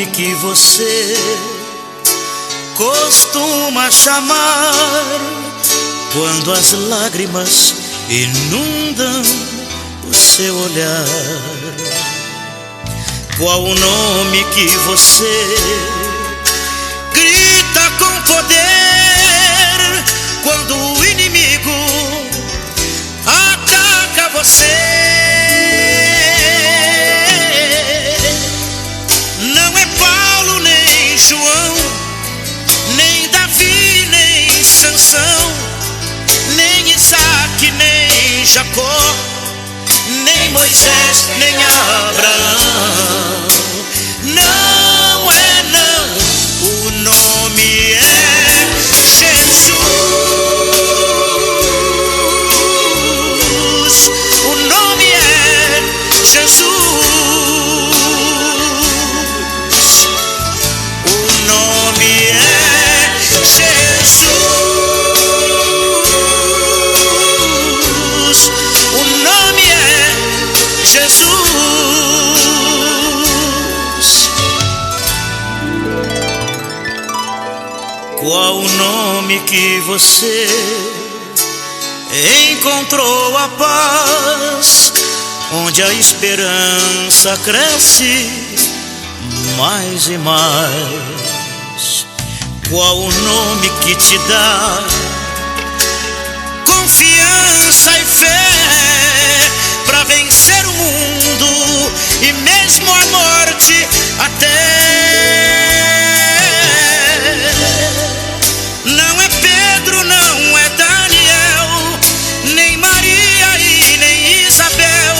nome que você costuma chamar quando as lágrimas inundam o seu olhar? Qual o nome que você grita com poder quando o inimigo ataca você? Não é Paulo, nem João, nem Davi, nem Sansão, nem Isaac, nem Jacó, nem Moisés, nem Abraão. Não é não, o nome é Jesus. O nome é Jesus. O nome é Jesus. O nome é Jesus. Qual o nome que você encontrou a paz, onde a esperança cresce mais e mais? Qual o nome que te dá confiança e fé para vencer o mundo e mesmo a morte até? Não é Pedro, não é Daniel, nem Maria e nem Isabel,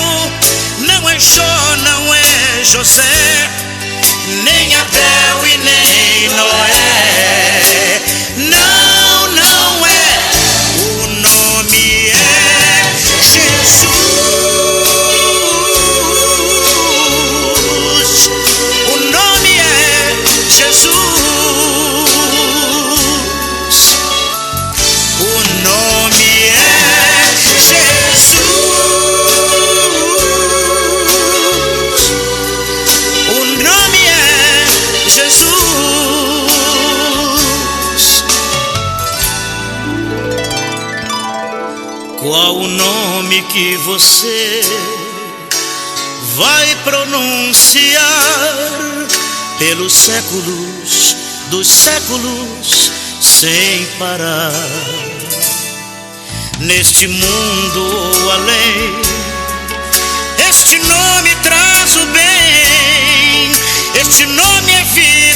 não é Jó, não é José, nem Abel e nem Noé. Não, não é. O nome é Jesus. O nome é Jesus. O nome é Jesus. O nome é Jesus. Qual o nome que você vai pronunciar pelos séculos dos séculos sem parar? Neste mundo ou além, este nome traz o bem, este nome é vida.